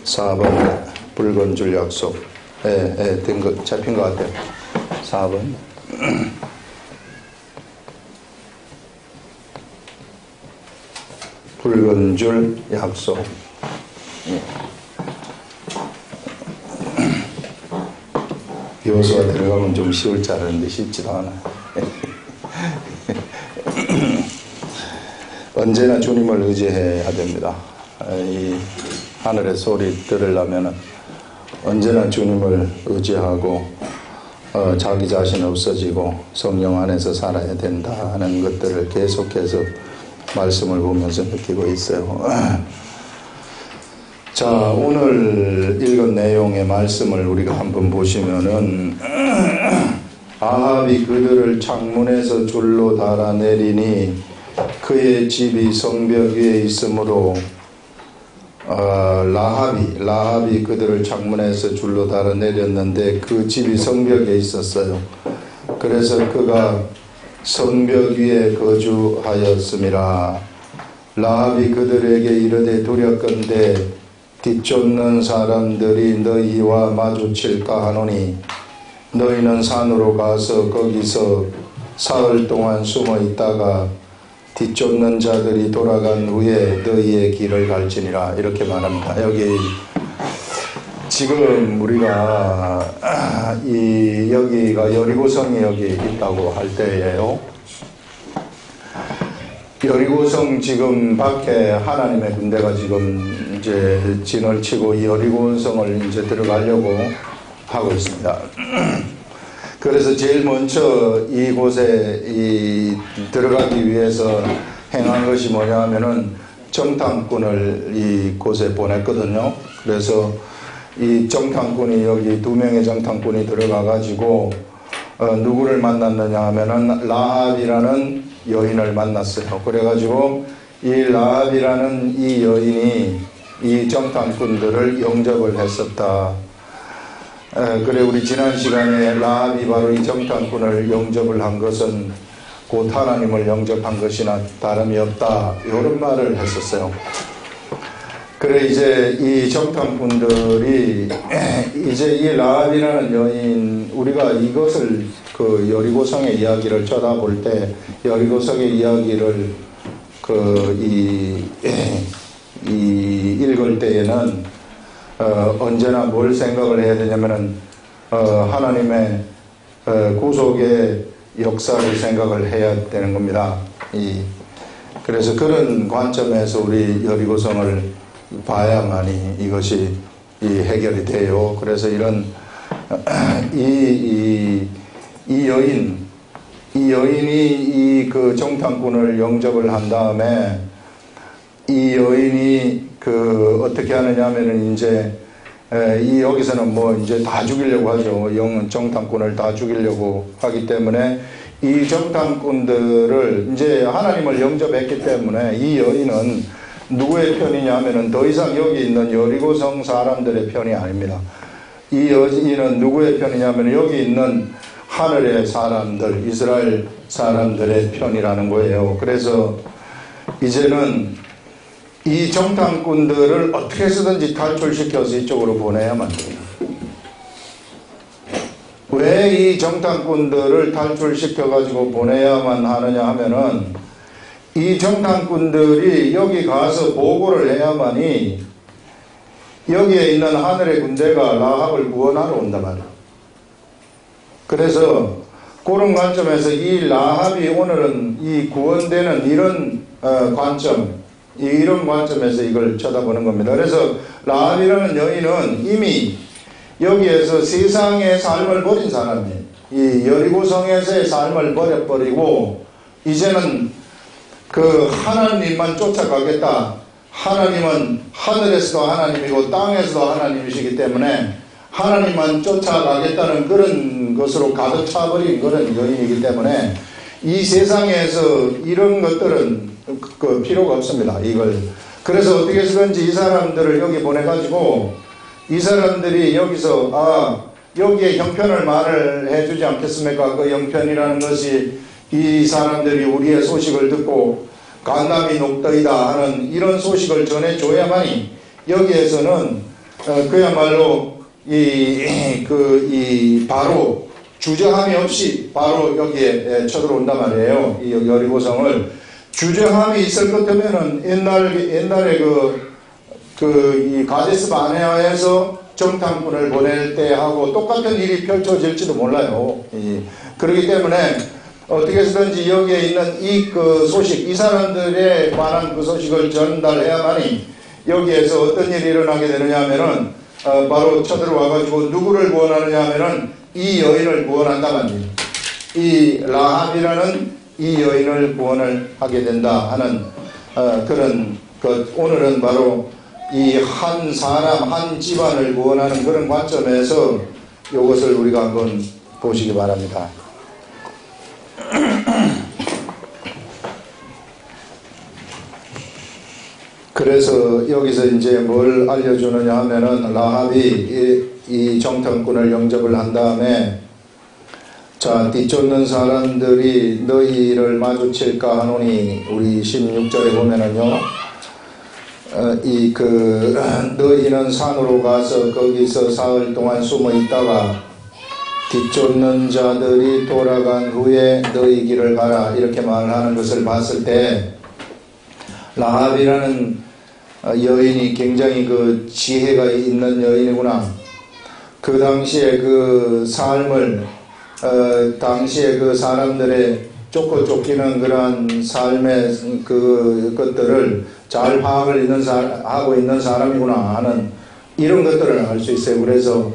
4번 붉은 줄 약속. 잡힌 것 같아요. 4번. 붉은 줄 약속. 요소가 들어가면 좀 쉬울 줄 알았는데 쉽지도 않아요. 언제나 주님을 의지해야 됩니다. 이 하늘의 소리 들으려면 언제나 주님을 의지하고 자기 자신 없어지고 성령 안에서 살아야 된다 하는 것들을 계속해서 말씀을 보면서 느끼고 있어요. 자, 오늘 읽은 내용의 말씀을 우리가 한번 보시면은 아합이 그들을 창문에서 줄로 달아내리니 그의 집이 성벽 위에 있으므로 라합이 그들을 창문에서 줄로 달아내렸는데 그 집이 성벽에 있었어요. 그래서 그가 성벽 위에 거주하였음이라. 라합이 그들에게 이르되 두렵건대 뒤쫓는 사람들이 너희와 마주칠까 하노니 너희는 산으로 가서 거기서 사흘 동안 숨어 있다가 뒤쫓는 자들이 돌아간 후에 너희의 길을 갈지니라. 이렇게 말합니다. 여기 지금 우리가 여기가 여리고성이 여기 있다고 할 때예요. 여리고성 지금 밖에 하나님의 군대가 지금 이제 진을 치고 이 여리고성을 이제 들어가려고 하고 있습니다. 그래서 제일 먼저 이곳에 들어가기 위해서 행한 것이 뭐냐 하면은 정탐꾼을 이곳에 보냈거든요. 그래서 이 정탐꾼이 여기 2명의 정탐꾼이 들어가 가지고 누구를 만났느냐 하면은 라합이라는 여인을 만났어요. 그래가지고 이 라합이라는 이 여인이 이 정탐꾼들을 영접을 했었다. 그래 우리 지난 시간에 라합이 바로 이 정탐꾼을 영접을 한 것은 곧 하나님을 영접한 것이나 다름이 없다, 이런 말을 했었어요. 그래 이제 이 정탐꾼들이 이제 이 라합이라는 여인, 우리가 이것을 그 여리고성의 이야기를 쳐다볼 때 여리고성의 이야기를 읽을 때에는 언제나 뭘 생각을 해야 되냐면은 하나님의 구속의 역사를 생각을 해야 되는 겁니다. 그래서 그런 관점에서 우리 여리고성을 봐야만이 이것이 해결이 돼요. 그래서 이런 이 여인이 그 정탐꾼을 영접을 한 다음에 이 여인이 어떻게 하느냐 하면은 이제 여기서는 뭐 이제 다 죽이려고 하죠. 정탐꾼을 다 죽이려고 하기 때문에 이 정탐꾼들을 이제 하나님을 영접했기 때문에 이 여인은 누구의 편이냐 하면은 더 이상 여기 있는 여리고성 사람들의 편이 아닙니다. 이 여인은 누구의 편이냐 하면 여기 있는 하늘의 사람들, 이스라엘 사람들의 편이라는 거예요. 그래서 이제는 이 정탐꾼들을 어떻게 해서든지 탈출시켜서 이쪽으로 보내야만 됩니다. 왜 이 정탐꾼들을 탈출시켜가지고 보내야만 하느냐 하면은 이 정탐꾼들이 여기 가서 보고를 해야만이 여기에 있는 하늘의 군대가 라합을 구원하러 온단 말이에요. 그래서 그런 관점에서 이 라합이 오늘은 이 구원되는 이런 이런 관점에서 이걸 쳐다보는 겁니다. 그래서 라합이라는 여인은 이미 여기에서 세상의 삶을 버린 사람이에요. 이 여리고성에서의 삶을 버려버리고 이제는 하나님만 쫓아가겠다. 하나님은 하늘에서도 하나님이고 땅에서도 하나님이시기 때문에 하나님만 쫓아가겠다는 그런 것으로 가득 차버린 그런 여인이기 때문에 이 세상에서 이런 것들은 필요가 없습니다. 그래서 어떻게 해서든지 이 사람들을 여기 보내가지고 이 사람들이 여기서 여기에 형편을 말을 해주지 않겠습니까? 그 형편이라는 것이 이 사람들이 우리의 소식을 듣고 간담이 녹더이다 하는 이런 소식을 전해줘야만이 여기에서는 그야말로 바로 주저함이 없이 바로 여기에 쳐들어온단 말이에요. 이 여리고성을 주저함이 있을 것 같으면은 옛날에 이 가데스 바네아에서 정탐꾼을 보낼 때 하고 똑같은 일이 펼쳐질지도 몰라요. 그렇기 때문에 어떻게 해서든지 여기에 있는 소식, 이 사람들에 관한 그 소식을 전달해야만이 여기에서 어떤 일이 일어나게 되느냐 하면은 바로 쳐들어와가지고 누구를 구원하느냐 하면은 이 여인을 구원한단 말이에요. 이 라합이라는 이 여인을 구원을 하게 된다 하는 그런 오늘은 바로 이 한 사람 한 집안을 구원하는 그런 관점에서 이것을 우리가 한번 보시기 바랍니다. 그래서 여기서 이제 뭘 알려주느냐 하면은 라합이 이 정탐꾼을 영접을 한 다음에 자, 뒤쫓는 사람들이 너희를 마주칠까 하노니 우리 16절에 보면은요, 너희는 산으로 가서 거기서 사흘 동안 숨어 있다가 뒤쫓는 자들이 돌아간 후에 너희 길을 가라 이렇게 말하는 것을 봤을 때 라합이라는 여인이 굉장히 지혜가 있는 여인이구나. 그 당시에 그 삶을 당시에 그 사람들의 쫓고 쫓기는 그러한 삶의 것들을 잘 파악을 하고 있는 사람이구나 하는 이런 것들을 알 수 있어요. 그래서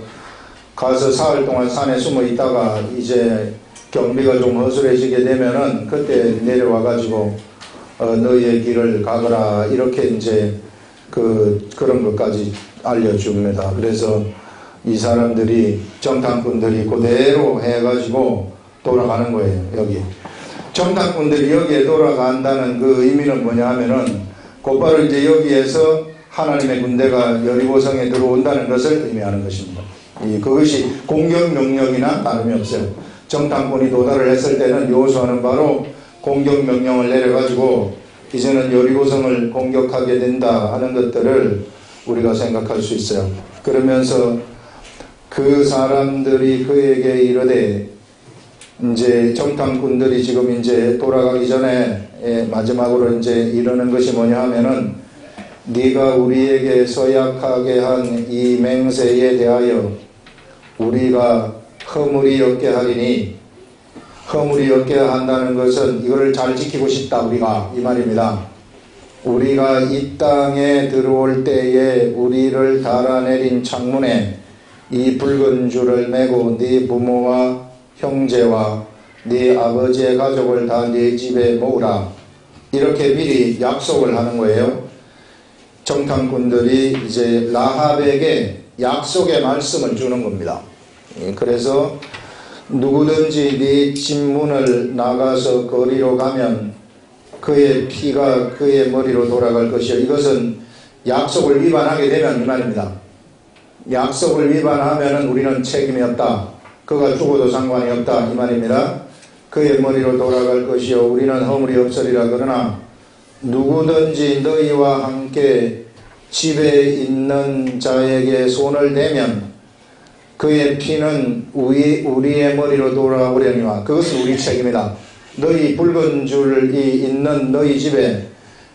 가서 사흘 동안 산에 숨어 있다가 이제 경비가 좀 허술해지게 되면은 그때 내려와 가지고 너희의 길을 가거라 이렇게 이제 그런 것까지 알려줍니다. 그래서 이 사람들이 정탐꾼들이 그대로 해가지고 돌아가는 거예요. 여기 정탐꾼들이 여기에 돌아간다는 그 의미는 뭐냐 하면은 곧바로 이제 여기에서 하나님의 군대가 여리고성에 들어온다는 것을 의미하는 것입니다. 그것이 공격 명령이나 다름이 없어요. 정탐꾼이 도달을 했을 때는 여호수아는 바로 공격 명령을 내려가지고 이제는 여리고성을 공격하게 된다 하는 것들을 우리가 생각할 수 있어요. 그러면서 그 사람들이 그에게 이르되 이제 정탐꾼들이 지금 이제 돌아가기 전에 마지막으로 이제 이러는 것이 뭐냐 하면은 네가 우리에게 서약하게 한 이 맹세에 대하여 우리가 허물이 없게 하리니, 허물이 없게 한다는 것은 이거를 잘 지키고 싶다 우리가 이 말입니다. 우리가 이 땅에 들어올 때에 우리를 달아내린 창문에 이 붉은 줄을 매고 네 부모와 형제와 네 아버지의 가족을 다 네 집에 모으라 이렇게 미리 약속을 하는 거예요. 정탐꾼들이 이제 라합에게 약속의 말씀을 주는 겁니다. 그래서 누구든지 네 집 문을 나가서 거리로 가면 그의 피가 그의 머리로 돌아갈 것이요. 이것은 약속을 위반하게 되면 이 말입니다. 약속을 위반하면 우리는 책임이 없다. 그가 죽어도 상관이 없다 이 말입니다. 그의 머리로 돌아갈 것이요 우리는 허물이 없으리라. 그러나 누구든지 너희와 함께 집에 있는 자에게 손을 대면 그의 피는 우리의 머리로 돌아오려니와 그것은 우리 책임이다. 너희 붉은 줄이 있는 너희 집에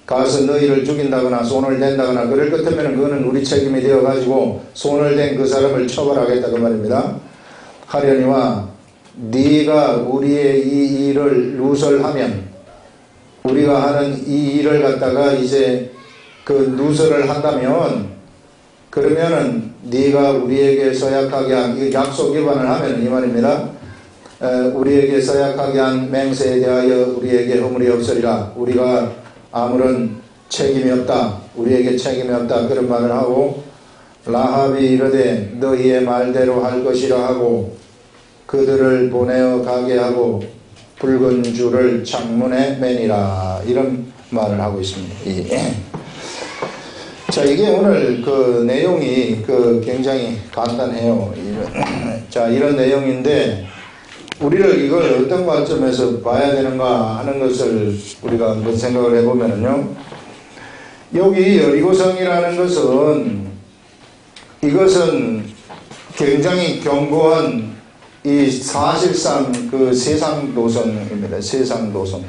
가서 너희를 죽인다거나 손을 댄다거나 그럴 것 같으면 그거는 우리 책임이 되어가지고 손을 댄 그 사람을 처벌하겠다 그 말입니다. 하려니와 네가 우리의 이 일을 누설하면 우리가 하는 이 일을 갖다가 이제 누설을 한다면 그러면은 네가 우리에게 서약하게 한 약속 위반을 하면 이 말입니다. 우리에게 서약하게 한 맹세에 대하여 우리에게 허물이 없으리라. 우리가 아무런 책임이 없다. 우리에게 책임이 없다. 그런 말을 하고 라합이 이르되 너희의 말대로 할 것이라 하고 그들을 보내어 가게 하고 붉은 줄을 창문에 매니라. 이런 말을 하고 있습니다. 자, 이게 오늘 내용이 굉장히 간단해요. 이런 내용인데 우리를 이걸 어떤 관점에서 봐야 되는가 하는 것을 우리가 한번 생각을 해보면요. 여기 여리고성이라는 것은 이것은 굉장히 견고한 이 사실상 그 세상 도성입니다. 세상 도성.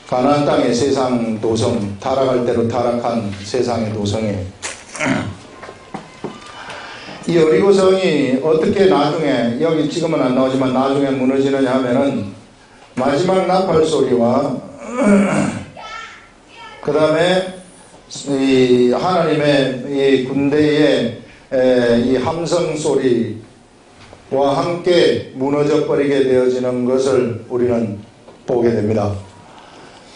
가나안 땅의 세상 도성, 타락할 대로 타락한 세상의 도성이에요. 이 여리고성이 어떻게 나중에, 여기 지금은 안 나오지만 나중에 무너지느냐 하면은 마지막 나팔 소리와 그 다음에 이 하나님의 이 군대의 이 함성 소리와 함께 무너져 버리게 되어지는 것을 우리는 보게 됩니다.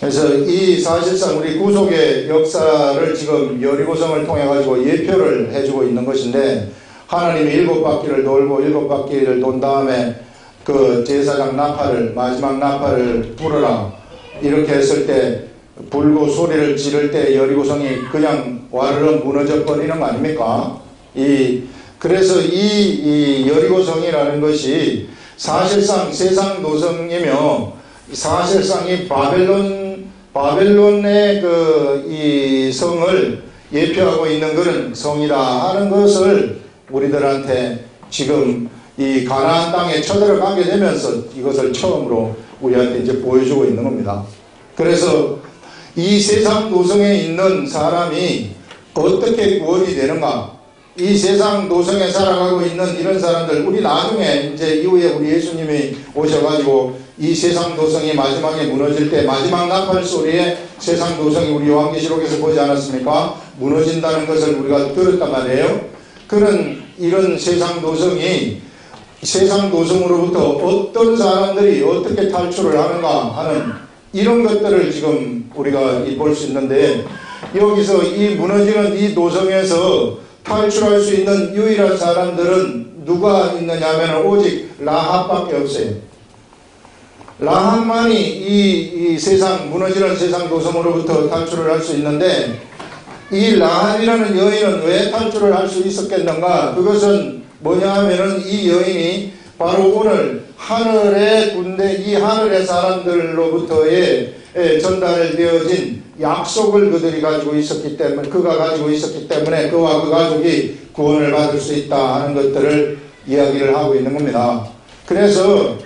그래서 이 사실상 우리 구속의 역사를 지금 여리고성을 통해 가지고 예표를 해주고 있는 것인데, 하나님이 7바퀴를 돌고 7바퀴를 돈 다음에 그 제사장 나팔을, 마지막 나팔을 불어라 이렇게 했을 때, 불고 소리를 지를 때 여리고성이 그냥 와르르 무너져 버리는 거 아닙니까? 그래서 이 여리고성이라는 것이 사실상 세상 도성이며, 사실상 이 바벨론의 이 성을 예표하고 있는 그런 성이다 하는 것을 우리들한테 지금 이 가나안 땅에 쳐들어가게 되면서 이것을 처음으로 우리한테 이제 보여주고 있는 겁니다. 그래서 이 세상 도성에 있는 사람이 어떻게 구원이 되는가? 이 세상 도성에 살아가고 있는 이런 사람들, 우리 나중에 이제 이후에 우리 예수님이 오셔가지고 이 세상 도성이 마지막에 무너질 때 마지막 나팔 소리에 세상 도성이 우리 요한계시록에서 보지 않았습니까? 무너진다는 것을 우리가 들었단 말이에요. 이런 세상 도성이, 세상 도성으로부터 어떤 사람들이 어떻게 탈출을 하는가 하는 이런 것들을 지금 우리가 볼 수 있는데, 여기서 이 무너지는 이 도성에서 탈출할 수 있는 유일한 사람들은 누가 있느냐 하면 오직 라합밖에 없어요. 라합만이 이 세상, 무너지는 세상 도성으로부터 탈출을 할 수 있는데, 이 라합이라는 여인은 왜 탈출을 할 수 있었겠는가? 그것은 뭐냐 하면은 이 여인이 바로 오늘 하늘의 군대, 이 하늘의 사람들로부터의 전달되어진 약속을 그들이 가지고 있었기 때문에, 그가 가지고 있었기 때문에 그와 그 가족이 구원을 받을 수 있다 하는 것들을 이야기를 하고 있는 겁니다. 그래서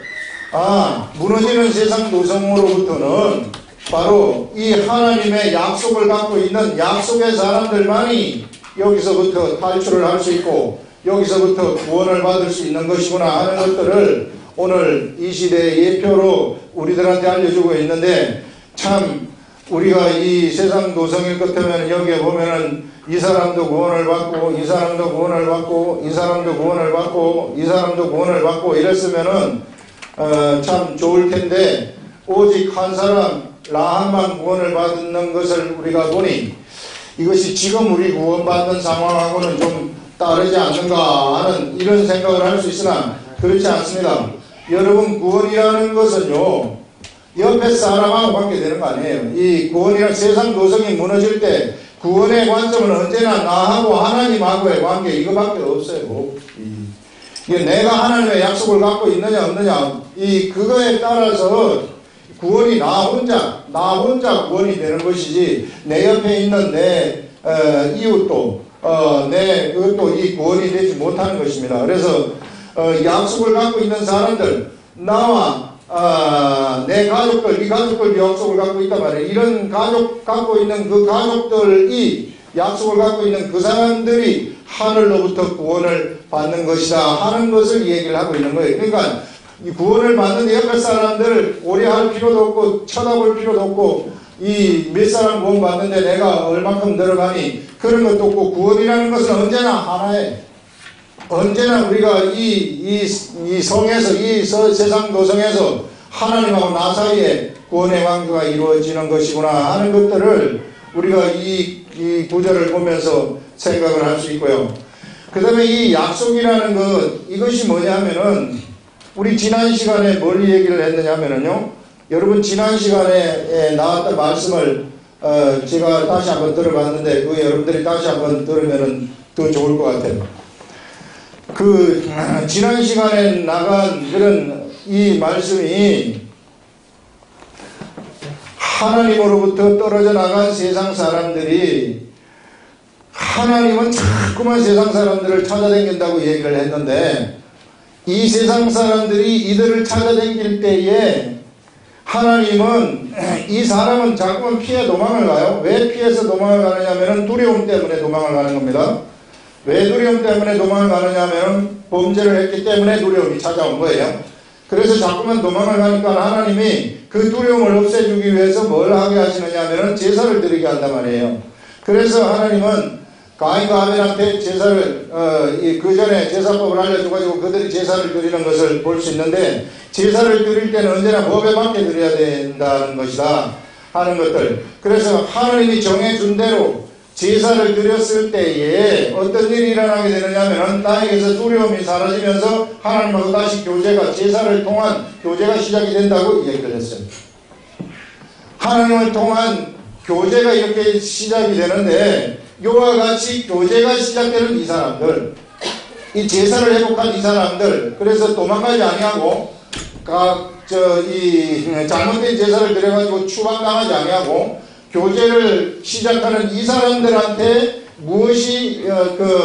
무너지는 세상 도성으로부터는 바로 이 하나님의 약속을 갖고 있는 약속의 사람들만이 여기서부터 탈출을 할 수 있고 여기서부터 구원을 받을 수 있는 것이구나 하는 것들을 오늘 이 시대의 예표로 우리들한테 알려주고 있는데, 참 우리가 이 세상 도성일 것 같으면 여기에 보면은 이 사람도 구원을 받고 이 사람도 구원을 받고 이 사람도 구원을 받고 이 사람도 구원을 받고 이랬으면은 참 좋을 텐데, 오직 한 사람 라합만 구원을 받는 것을 우리가 보니 이것이 지금 우리 구원받는 상황하고는 좀 다르지 않는가 하는 이런 생각을 할 수 있으나 그렇지 않습니다. 여러분, 구원이라는 것은요, 옆에 사람하고 관계되는 거 아니에요. 이 구원이란 세상 도성이 무너질 때 구원의 관점은 언제나 나하고 하나님하고의 관계, 이거밖에 없어요. 이게 내가 하나님의 약속을 갖고 있느냐 없느냐, 그거에 따라서 구원이 나 혼자 구원이 되는 것이지, 내 옆에 있는 내 이웃도 그것도 이 구원이 되지 못하는 것입니다. 그래서 약속을 갖고 있는 사람들, 나와 내 가족들, 이 가족들 약속을 갖고 있단 말이에요. 이런 가족 갖고 있는 그 가족들이 약속을 갖고 있는 그 사람들이 하늘로부터 구원을 받는 것이다 하는 것을 얘기를 하고 있는 거예요. 그러니까 이 구원을 받는 옆에 사람들을 오래할 필요도 없고 쳐다볼 필요도 없고, 이 몇 사람 구원 받는데 내가 얼마큼 들어가니 그런 것도 없고, 구원이라는 것은 언제나 하나에, 언제나 우리가 이 성에서, 이 세상 도성에서 하나님하고 나 사이에 구원의 관계가 이루어지는 것이구나 하는 것들을 우리가 이 구절을 보면서 생각을 할 수 있고요. 그 다음에 이 약속이라는 이것이 뭐냐면은, 우리 지난 시간에 뭘 얘기를 했느냐 하면은요, 여러분 지난 시간에 나왔던 말씀을 제가 다시 한번 들어봤는데, 그 여러분들이 다시 한번 들으면은 더 좋을 것 같아요. 지난 시간에 나간 그런 이 말씀이 하나님으로부터 떨어져 나간 세상 사람들이 하나님은 자꾸만 세상 사람들을 찾아다닌다고 얘기를 했는데, 이 세상 사람들이 이들을 찾아다닐 때에 하나님은 이 사람은 자꾸만 피해 도망을 가요. 왜 피해서 도망을 가느냐면 두려움 때문에 도망을 가는 겁니다. 왜 두려움 때문에 도망을 가느냐면 범죄를 했기 때문에 두려움이 찾아온 거예요. 그래서 자꾸만 도망을 가니까 하나님이 그 두려움을 없애주기 위해서 뭘 하게 하시느냐면 제사를 드리게 한단 말이에요. 그래서 하나님은 가인과 아벨한테 제사를 그 전에 제사법을 알려줘가지고 그들이 제사를 드리는 것을 볼 수 있는데, 제사를 드릴 때는 언제나 법에 맞게 드려야 된다는 것이다 하는 것들. 그래서 하나님이 정해준 대로 제사를 드렸을 때에 어떤 일이 일어나게 되느냐면 나에게서 두려움이 사라지면서 하나님하고 다시 교제가, 제사를 통한 교제가 시작이 된다고 얘기를 했어요. 하나님을 통한 교제가 이렇게 시작이 되는데, 이와 같이 교제가 시작되는 이 사람들, 이 제사를 회복한 이 사람들, 그래서 도망가지 아니하고 잘못된 제사를 드려가지고 추방당하지 아니하고 교제를 시작하는 이 사람들한테 무엇이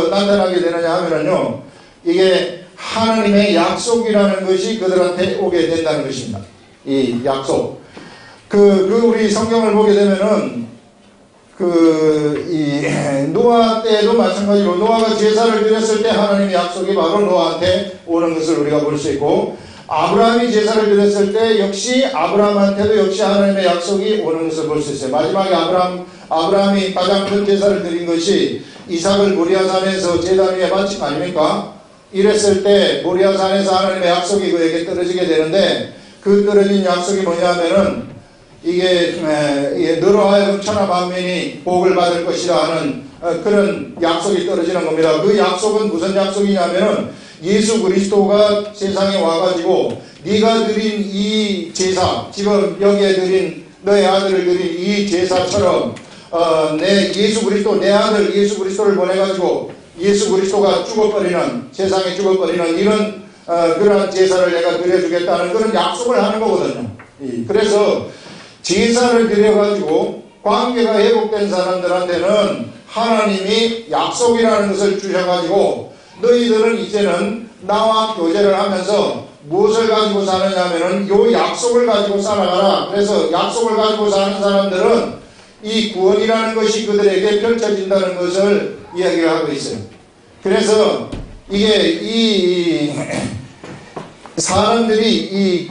나타나게 되느냐 하면요, 이게 하나님의 약속이라는 것이 그들한테 오게 된다는 것입니다. 이 약속. 우리 성경을 보게 되면은 노아 때도 마찬가지로 노아가 제사를 드렸을 때 하나님의 약속이 바로 노아한테 오는 것을 우리가 볼 수 있고, 아브라함이 제사를 드렸을 때 역시 아브라함한테도 역시 하나님의 약속이 오는 것을 볼 수 있어요. 마지막에 아브라함이 가장 큰 제사를 드린 것이 이삭을 모리아산에서 제단 위에 바친 거 아닙니까? 이랬을 때 모리아산에서 하나님의 약속이 그에게 떨어지게 되는데, 그 떨어진 약속이 뭐냐면은 이게 너로 하여금 천하 만민이 복을 받을 것이라 하는 그런 약속이 떨어지는 겁니다. 그 약속은 무슨 약속이냐면은 예수 그리스도가 세상에 와가지고 네가 드린 이 제사, 지금 여기에 드린 너의 아들을 드린 이 제사처럼 내 예수 그리스도, 내 아들 예수 그리스도를 보내가지고 예수 그리스도가 죽어버리는, 세상에 죽어버리는 이런 그러한 제사를 내가 드려주겠다는 그런 약속을 하는 거거든요. 그래서 제사를 드려가지고 관계가 회복된 사람들한테는 하나님이 약속이라는 것을 주셔가지고 너희들은 이제는 나와 교제를 하면서 무엇을 가지고 사느냐면은 요 약속을 가지고 살아가라. 그래서 약속을 가지고 사는 사람들은 이 구원이라는 것이 그들에게 펼쳐진다는 것을 이야기를 하고 있어요. 그래서 이게 사람들이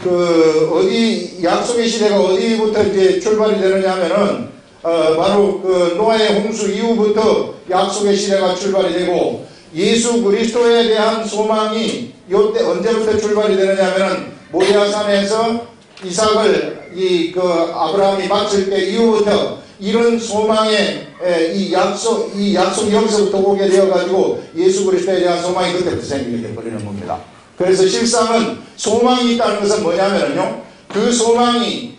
어디 약속의 시대가 어디부터 이제 출발이 되느냐 하면은 바로 노아의 홍수 이후부터 약속의 시대가 출발이 되고, 예수 그리스도에 대한 소망이 요때 언제부터 출발이 되느냐 하면은 모리아산에서 이삭을 아브라함이 바칠 때 이후부터 이런 소망의 이 약속이 여기서부터 오게 되어가지고 예수 그리스도에 대한 소망이 그때부터 생기게 되어버리는 겁니다. 그래서 실상은 소망이 있다는 것은 뭐냐면요, 그 소망이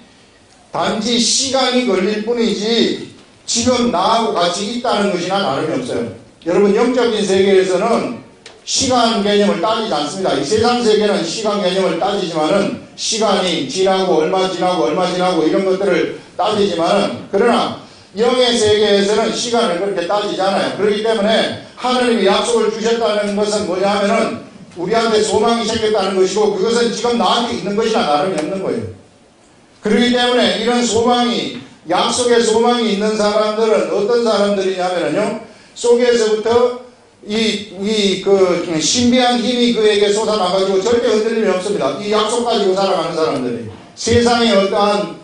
단지 시간이 걸릴 뿐이지 지금 나하고 같이 있다는 것이나 다름이 없어요. 여러분, 영적인 세계에서는 시간 개념을 따지지 않습니다. 이 세상 세계는 시간 개념을 따지지만은 시간이 지나고 얼마 지나고 이런 것들을 따지지만은, 그러나 영의 세계에서는 시간을 그렇게 따지지 않아요. 그렇기 때문에 하나님이 약속을 주셨다는 것은 뭐냐면은 우리한테 소망이 생겼다는 것이고, 그것은 지금 나한테 있는 것이나 다름이 없는 거예요. 그렇기 때문에 이런 소망이, 약속의 소망이 있는 사람들은 어떤 사람들이냐면요, 속에서부터 신비한 힘이 그에게 솟아나가지고 절대 흔들림이 없습니다. 이 약속 가지고 살아가는 사람들이 세상의 어떠한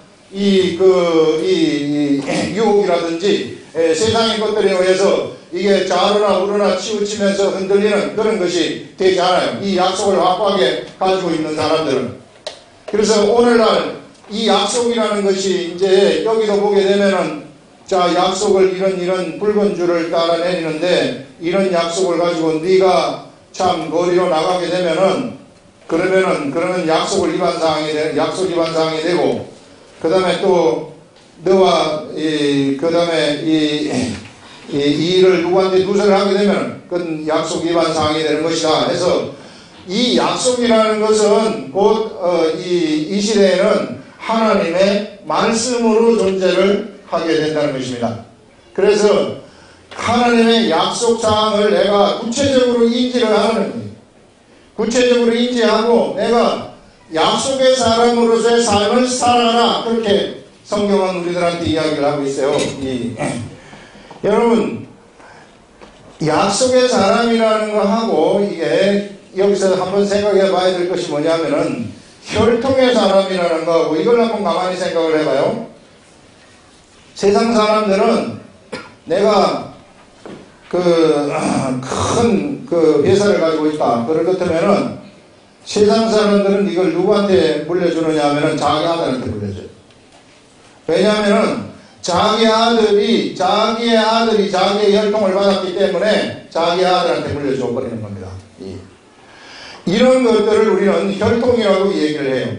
유혹이라든지 세상의 것들에 의해서 이게 좌로나 우로나 치우치면서 흔들리는 그런 것이 되지 않아요. 이 약속을 확고하게 가지고 있는 사람들은. 그래서 오늘날 이 약속이라는 것이 이제 여기도 보게 되면은, 자, 약속을 이런 붉은 줄을 따라 내리는데 이런 약속을 가지고 네가 참 거리로 나가게 되면은 그러면 약속 위반 사항이 되고, 그 다음에 또 너와 그 다음에 이 일을 누구한테 누설을 하게 되면 그건 약속 위반 사항이 되는 것이다 해서, 이 약속이라는 것은 곧 이 시대에는 하나님의 말씀으로 존재를 하게 된다는 것입니다. 그래서 하나님의 약속사항을 내가 구체적으로 인지를 하는 거예요. 구체적으로 인지하고 내가 약속의 사람으로서의 삶을 살아라. 그렇게 성경은 우리들한테 이야기를 하고 있어요. 여러분, 약속의 사람이라는 거 하고 이게 여기서 한번 생각해 봐야 될 것이 뭐냐면은 혈통의 사람이라는 거하고 이걸 한번 가만히 생각을 해봐요. 세상 사람들은 내가 큰 회사를 가지고 있다. 그렇다면은 세상 사람들은 이걸 누구한테 물려주느냐 하면은 자기 아들한테 물려줘요. 왜냐하면은 자기의 아들이 자기의 혈통을 받았기 때문에 자기 아들한테 물려줘 버리는 겁니다. 이런 것들을 우리는 혈통이라고 얘기를 해요.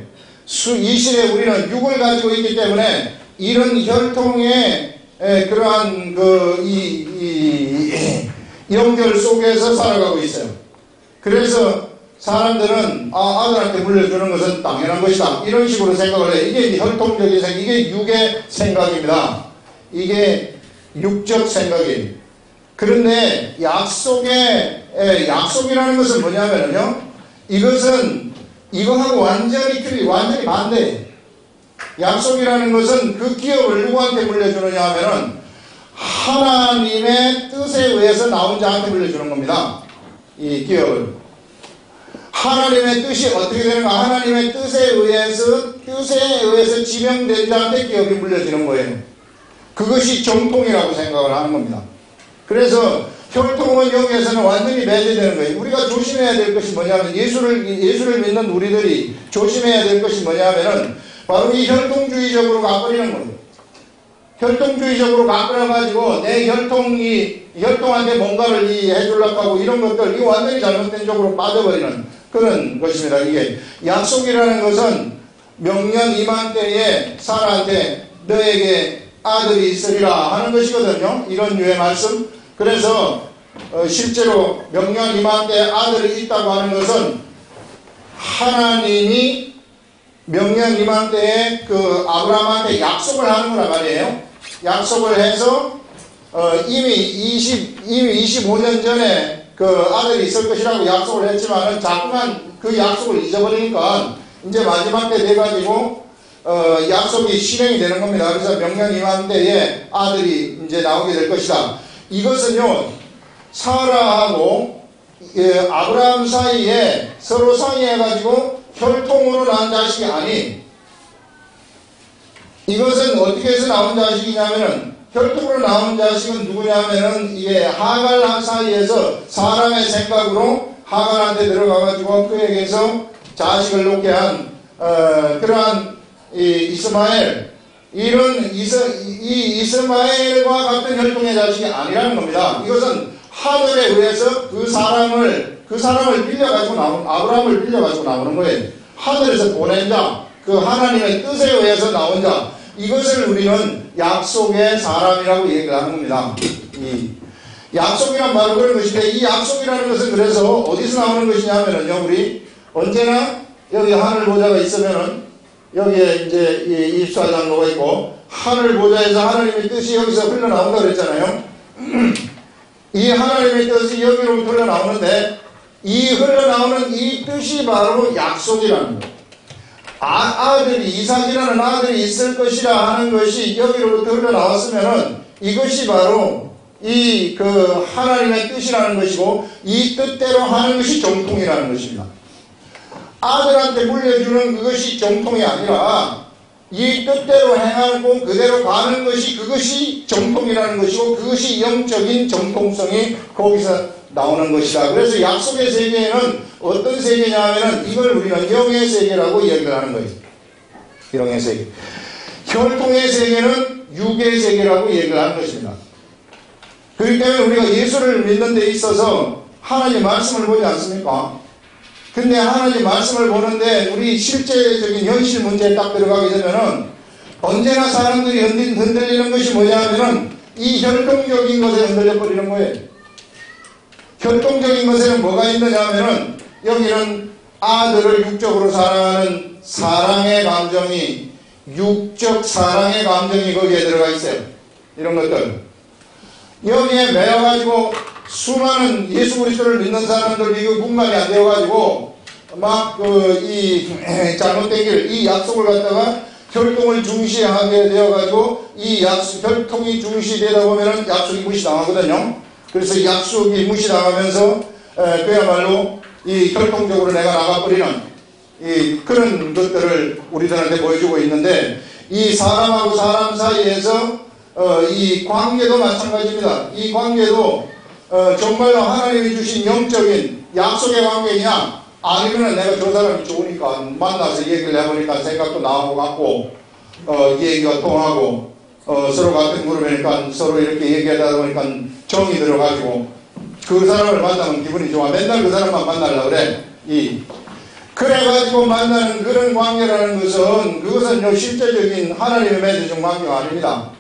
이 시대에 우리는 육을 가지고 있기 때문에 이런 혈통의 그러한 연결 속에서 살아가고 있어요. 그래서 사람들은 아들한테 물려주는 것은 당연한 것이다. 이런 식으로 생각을 해요. 이게 혈통적인 생각, 이게 육의 생각입니다. 이게 육적 생각이에요. 그런데 약속이라는 것은 뭐냐면요. 이것은 이거하고 완전히 반대예요. 약속이라는 것은 그 기업을 누구한테 물려주느냐 하면은 하나님의 뜻에 의해서 나온 자한테 물려주는 겁니다. 이 기업을. 하나님의 뜻이 어떻게 되는가? 하나님의 뜻에 의해서 지명된 자한테 기업이 물려지는 거예요. 그것이 정통이라고 생각을 하는 겁니다. 그래서 혈통은 여기에서는 완전히 배제되는 거예요. 우리가 조심해야 될 것이 뭐냐면 예수를 믿는 우리들이 조심해야 될 것이 뭐냐면은 바로 이 혈통주의적으로 가버리는 거예요. 혈통주의적으로 가버려가지고 내 혈통한테 뭔가를 해주려고 하고 이런 것들, 이거 완전히 잘못된 쪽으로 빠져버리는 그런 것입니다. 이게 약속이라는 것은 명령 이맘때에 사라한테 너에게 아들이 있으리라 하는 것이거든요. 이런 류의 말씀. 그래서 실제로 명령 이맘때 아들이 있다고 하는 것은 하나님이 명령 이맘때에 아브라함한테 약속을 하는 거란 말이에요. 약속을 해서 이미 25년 전에 아들이 있을 것이라고 약속을 했지만은 자꾸만 그 약속을 잊어버리니까 이제 마지막 때 돼가지고 약속이 실행이 되는 겁니다. 그래서 명령 이맘때에 아들이 이제 나오게 될 것이다. 이것은요, 사라하고 아브라함 사이에 서로 상의해가지고 혈통으로 낳은 자식이 아닌, 이것은 어떻게 해서 나온 자식이냐면은 혈통으로 나온 자식은 누구냐면은 이게 하갈 사이에서 사람의 생각으로 하갈한테 들어가가지고 그에게서 자식을 놓게 한 그러한 이스마엘, 이런 이스마엘과 같은 혈통의 자식이 아니라는 겁니다. 이것은 하늘에 의해서 그 사람을 빌려가지고 아브라함을 빌려가지고 나오는 거예요. 하늘에서 보낸 자, 그 하나님의 뜻에 의해서 나온 자, 이것을 우리는 약속의 사람이라고 얘기를 하는 겁니다. 이 약속이란 바로 그런 것인데, 이 약속이라는 것은 그래서 어디서 나오는 것이냐면요, 우리 언제나 여기 하늘 보좌가 있으면은 여기에 이제 이 입수화장로가 있고, 하늘 보좌에서 하나님의 뜻이 여기서 흘러나온다 그랬잖아요. 이 하나님의 뜻이 여기로 흘러나오는데, 이 흘러나오는 이 뜻이 바로 약속이라는 거예요. 이삭이라는 아들이 있을 것이라 하는 것이 여기로부터 흘러나왔으면은 이것이 바로 하나님의 뜻이라는 것이고, 이 뜻대로 하는 것이 정통이라는 것입니다. 아들한테 물려주는 그것이 정통이 아니라 이 뜻대로 행하고 그대로 가는 것이, 그것이 정통이라는 것이고, 그것이 영적인 정통성이 거기서 나오는 것이다. 그래서 약속의 세계에는 어떤 세계냐 하면은 이걸 우리는 영의 세계라고 얘기를 하는 거예요. 영의 세계. 혈통의 세계는 육의 세계라고 얘기를 하는 것입니다. 그렇기 때문에 우리가 예수를 믿는 데 있어서 하나님 말씀을 보지 않습니까? 근데 하나님 말씀을 보는데 우리 실제적인 현실 문제에 딱 들어가게 되면은 언제나 사람들이 흔들리는 것이 뭐냐면은 이 혈통적인 것에 흔들려 버리는 거예요. 혈통적인 것에는 뭐가 있느냐 하면은 여기는 아들을 육적으로 사랑하는 사랑의 감정이, 육적 사랑의 감정이 거기에 들어가 있어요. 이런 것들. 여기에 매여가지고 수많은 예수 그리스도를 믿는 사람들 이거 분간이 안 되어가지고 막 이 잘못된 길, 이 약속을 갖다가 혈통을 중시하게 되어가지고 이 혈통이 중시되다 보면은 약속이 무시당하거든요. 그래서 이 약속이 무시당하면서 그야말로 이 혈통적으로 내가 나가버리는 이 그런 것들을 우리들한테 보여주고 있는데, 이 사람하고 사람 사이에서 이 관계도 마찬가지입니다. 이 관계도 정말로 하나님이 주신 영적인 약속의 관계냐, 아니면 내가 저 사람이 좋으니까 만나서 얘기를 해보니까 생각도 나오고 같고 얘기가 통하고 서로 같은 그룹이니까 서로 이렇게 얘기하다 보니까 정이 들어가지고 그 사람을 만나면 기분이 좋아. 맨날 그 사람만 만나려고 그래. 그래가지고 만나는 그런 관계라는 것은, 그것은 실제적인 하나님의 맺어준 관계가 아닙니다.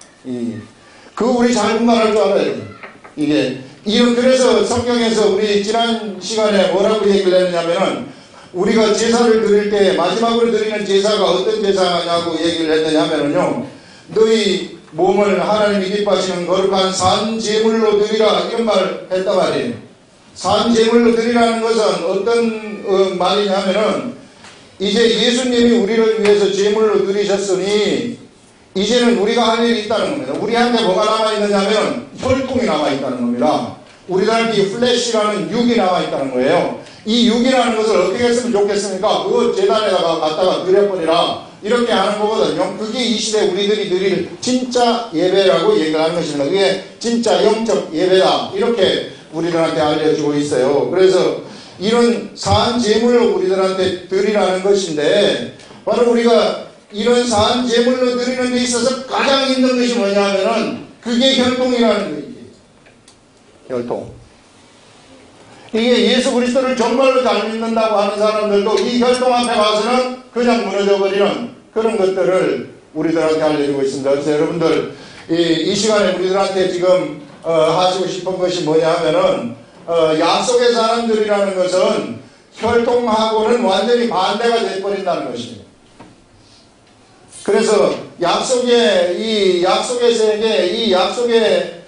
그 우리 잘 분간할 줄 알아요. 그래서 성경에서 우리 지난 시간에 뭐라고 얘기를 했냐면은, 우리가 제사를 드릴 때 마지막으로 드리는 제사가 어떤 제사냐고 얘기를 했느냐면은요, 너희 몸을 하나님이 기뻐하시는 거룩한 산제물로 드리라, 이런 말을 했단 말이에요. 산제물로 드리라는 것은 어떤 말이냐면은, 이제 예수님이 우리를 위해서 제물로 드리셨으니 이제는 우리가 할 일이 있다는 겁니다. 우리한테 뭐가 남아있느냐면 혈통이 남아있다는 겁니다. 우리들한테 이 플래시라는 육이 남아있다는 거예요. 이 육이라는 것을 어떻게 했으면 좋겠습니까? 그거 재단에다가 갖다가 드려버리라, 이렇게 하는 거거든요. 그게 이 시대 우리들이 드릴 진짜 예배라고 얘기를 하는 것입니다. 그게 진짜 영적 예배다, 이렇게 우리들한테 알려주고 있어요. 그래서 이런 산제물로 우리들한테 드리라는 것인데, 바로 우리가 이런 산제물로 드리는 데 있어서 가장 있는 것이 뭐냐면은 그게 혈통이라는 거예요. 혈통. 이게 예수 그리스도를 정말로 잘 믿는다고 하는 사람들도 이 혈통 앞에 와서는 그냥 무너져버리는 그런 것들을 우리들한테 알려주고 있습니다. 그래서 여러분들 이 시간에 우리들한테 지금 하시고 싶은 것이 뭐냐 하면은 약속의 사람들이라는 것은 혈통하고는 완전히 반대가 되어버린다는 것입니다. 그래서 약속의 세계, 이 약속의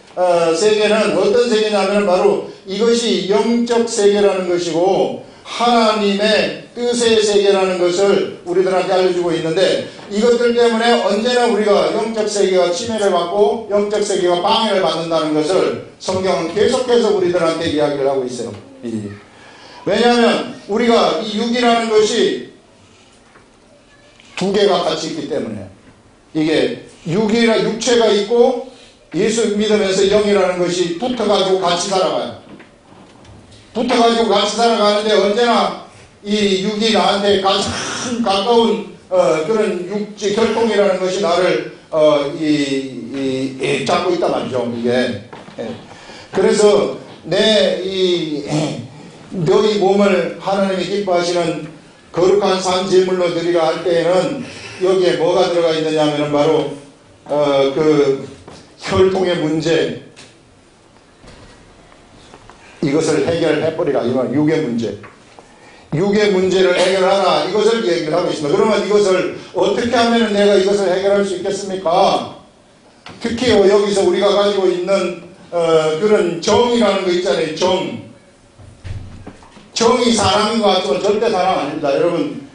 세계는 어떤 세계냐면 바로 이것이 영적 세계라는 것이고 하나님의 뜻의 세계라는 것을 우리들한테 알려주고 있는데, 이것들 때문에 언제나 우리가 영적 세계가 침해를 받고 영적 세계가 방해를 받는다는 것을 성경은 계속해서 우리들한테 이야기를 하고 있어요. 왜냐하면 우리가 이 육이라는 것이 두 개가 같이 있기 때문에, 이게 육체가 있고 예수 믿으면서 영이라는 것이 붙어가지고 같이 살아가요. 붙어가지고 같이 살아가는데 언제나 이 육이 나한테 가장 가까운 그런 육지 혈통이라는 것이 나를 잡고 있단 말이죠. 이게 그래서 너희 몸을 하나님이 기뻐하시는 거룩한 산제물로 드리라 할 때에는 여기에 뭐가 들어가 있느냐면 바로 그 혈통의 문제, 이것을 해결해버리라. 이건 육의 문제. 육의 문제를 해결하라. 이것을 얘기를 하고 있습니다. 그러면 이것을 어떻게 하면 내가 이것을 해결할 수 있겠습니까? 특히 여기서 우리가 가지고 있는 그런 정이라는 거 있잖아요. 정이 사랑인 것 같지만 절대 사랑 아닙니다. 여러분,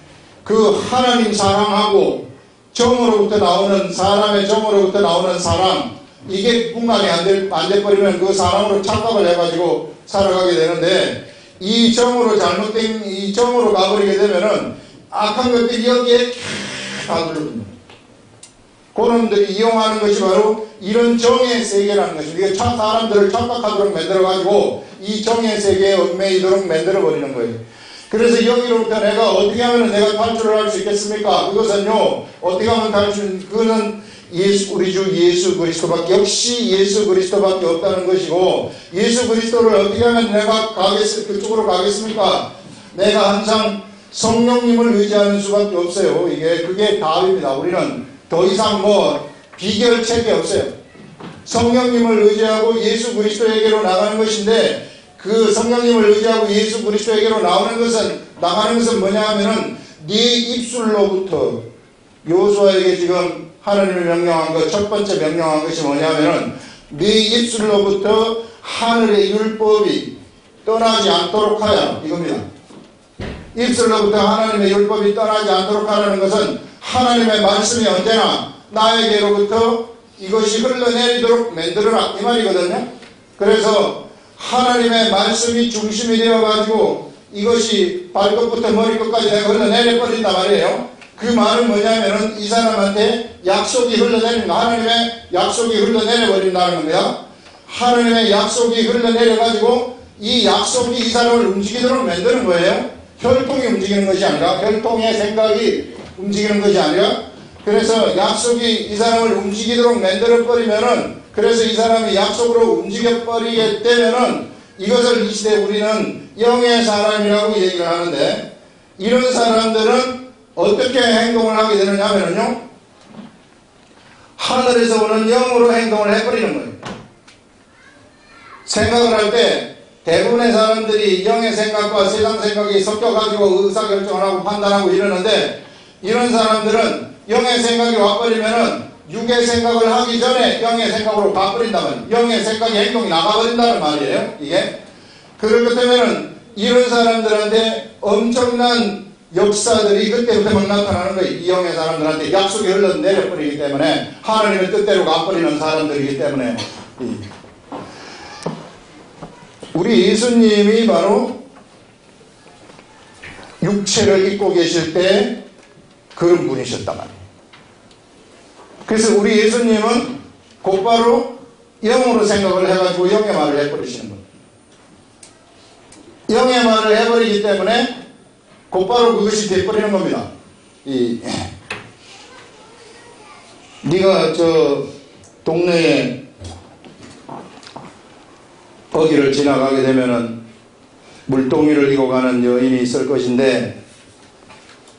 그 하나님 사랑하고 정으로부터 나오는, 사람의 정으로부터 나오는 사랑, 이게 분간이 안 돼버리면 그 사람으로 착각을 해가지고 살아가게 되는데, 이 정으로 가버리게 되면은 악한 것들이 여기에 다 들어옵니다. 그놈들이 이용하는 것이 바로 이런 정의 세계라는 것입니다. 이게 사람들을 착각하도록 만들어가지고 이 정의 세계에 얽매이도록 만들어버리는 거예요. 그래서 여기로부터 내가 어떻게 하면 내가 탈출을 할 수 있겠습니까? 그것은요, 어떻게 하면 그거는 우리 주 예수 그리스도밖에, 역시 예수 그리스도밖에 없다는 것이고, 예수 그리스도를 어떻게 하면 내가 그쪽으로 가겠습니까? 내가 항상 성령님을 의지하는 수밖에 없어요. 그게 답입니다. 우리는 더 이상 비결책이 없어요. 성령님을 의지하고 예수 그리스도에게로 나가는 것인데, 그 성령님을 의지하고 예수 그리스도에게로 나가는 것은 뭐냐 하면은 네 입술로부터, 여호수아에게 지금 하나님을 명령한 것, 첫 번째 명령한 것이 뭐냐면은 네 입술로부터 하늘의 율법이 떠나지 않도록 하여, 이겁니다. 입술로부터 하나님의 율법이 떠나지 않도록 하라는 것은 하나님의 말씀이 언제나 나에게로부터 이것이 흘러내리도록 만들어라, 이 말이거든요. 그래서 하나님의 말씀이 중심이 되어가지고 이것이 발끝부터 머리끝까지 내가 흘러내려 버린단 말이에요. 그 말은 뭐냐면은 이 사람한테 약속이 흘러내린다. 하나님의 약속이 흘러내려 버린다는 겁니다. 하나님의 약속이 흘러내려가지고 이 약속이 이 사람을 움직이도록 만드는 거예요. 혈통이 움직이는 것이 아니라, 혈통의 생각이 움직이는 것이 아니라, 그래서 약속이 이 사람을 움직이도록 만들어버리면은, 그래서 이 사람이 약속으로 움직여버리게 되면은 이것을 이 시대 우리는 영의 사람이라고 얘기를 하는데, 이런 사람들은 어떻게 행동을 하게 되느냐면요, 하늘에서 오는 영으로 행동을 해버리는 거예요. 생각을 할 때 대부분의 사람들이 영의 생각과 세상 생각이 섞여가지고 의사결정을 하고 판단하고 이러는데, 이런 사람들은 영의 생각이 와버리면은 육의 생각을 하기 전에 영의 생각으로 가버린다면, 영의 생각이 행동이 나가버린다는 말이에요. 이게 그렇기 때문에는 이런 사람들한테 엄청난 역사들이 그때부터 막 나타나는 거예요. 이 영의 사람들한테 약속이 흘러내려버리기 때문에, 하나님의 뜻대로 가버리는 사람들이기 때문에. 우리 예수님이 바로 육체를 입고 계실 때 그런 분이셨단 말이에요. 그래서 우리 예수님은 곧바로 영으로 생각을 해가지고 영의 말을 해버리시는 거예요. 영의 말을 해버리기 때문에 곧바로 그것이 돼버리는 겁니다. 네가 저 동네에 거기를 지나가게 되면은 물동이를 이고 가는 여인이 있을 것인데,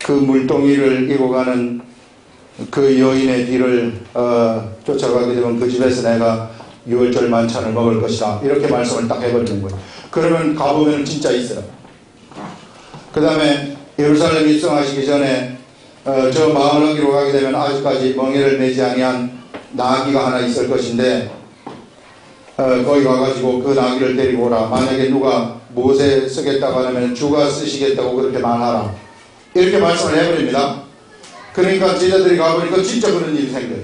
그 물동이를 이고 가는 그 여인의 뒤를 쫓아가게 되면 그 집에서 내가 유월절 만찬을 먹을 것이다, 이렇게 말씀을 딱 해버리는 거예요. 그러면 가보면 진짜 있어요. 그 다음에 예루살렘 입성하시기 전에 저 마흔어기로 가게 되면 아직까지 멍에를 매지 아니한 나귀가 하나 있을 것인데, 거기 가가지고 그 나귀를 데리고 오라. 만약에 누가 못에 쓰겠다고 하면 주가 쓰시겠다고 그렇게 말하라, 이렇게 말씀을 해버립니다. 그러니까 제자들이 가보니까 진짜 그런 일이 생겨요.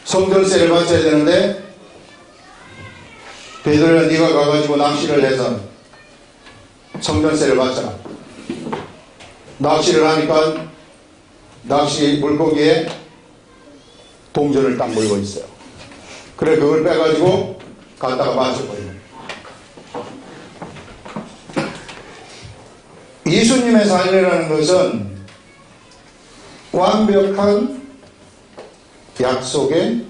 성전세를 바쳐야 되는데 베드로야, 네가 가가지고 낚시를 해서 성전세를 바쳐라. 낚시를 하니까 낚시 물고기에 동전을 딱 물고 있어요. 그래, 그걸 빼가지고 갖다가 바쳐버리는 거예요. 예수님의 삶이라는 것은 완벽한 약속의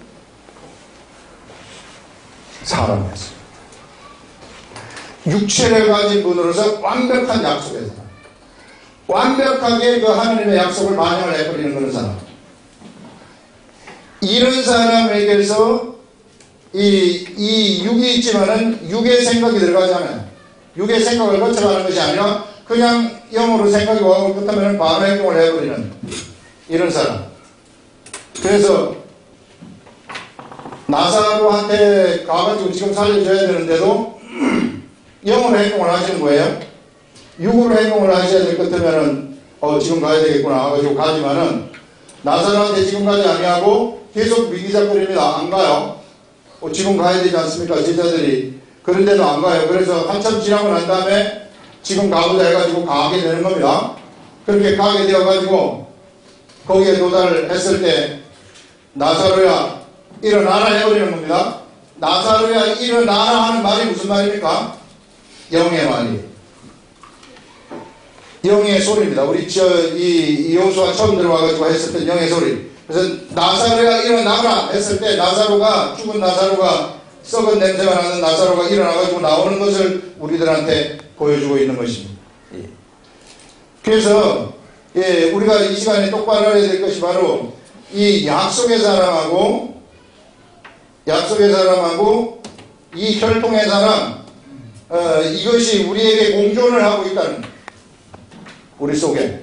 사람이었어요. 육체를 가진 분으로서 완벽한 약속의 사람, 완벽하게 그 하나님의 약속을 반영을 해버리는 그런 사람. 이런 사람에게서 이 육이 있지만은 육의 생각이 들어가잖아요. 육의 생각을 거쳐가는 것이 아니라 그냥 영으로 생각이 와고 끝하면 바로 행동을 해버리는 이런 사람. 그래서 나사로한테 가가지고 지금 살려줘야 되는데도 영으로 행동을 하시는 거예요. 육으로 행동을 하셔야 될 것 같으면은 지금 가야 되겠구나 하가지고 가지만은, 나사로한테 지금 가지 아니하고 계속 미기작거립니다. 안 가요. 지금 가야 되지 않습니까? 제자들이. 그런데도 안 가요. 그래서 한참 지나고 난 다음에 지금 가보자 해가지고 가게 되는 겁니다. 그렇게 가게 되어가지고 거기에 도달을 했을 때 나사로야 일어나라 해버리는 겁니다. 나사로야 일어나라 하는 말이 무슨 말입니까? 영의 말이에요. 영의 소리입니다. 우리 이 여호수아 처음 들어와가지고 했었던 영의 소리. 그래서 나사로가 일어나라 했을 때 나사로가, 죽은 나사로가, 썩은 냄새가 나는 나사로가 일어나가지고 나오는 것을 우리들한테 보여주고 있는 것입니다. 그래서 우리가 이 시간에 똑바로 해야 될 것이 바로 이 약속의 사람하고 이 혈통의 사람, 이것이 우리에게 공존을 하고 있다는, 우리 속에.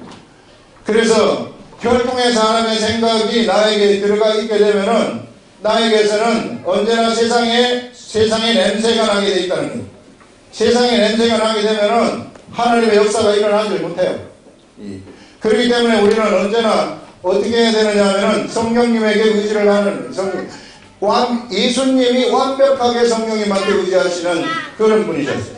그래서 혈통의 사람의 생각이 나에게 들어가 있게 되면은 나에게서는 언제나 세상에 냄새가 나게 돼 있다는 거예요. 세상에 냄새가 나게 되면은 하나님의 역사가 일어나지 못해요. 그렇기 때문에 우리는 언제나 어떻게 해야 되느냐 하면은 성령님에게 의지를 하는 예수님이 완벽하게 성령님한테 의지하시는 그런 분이셨어요.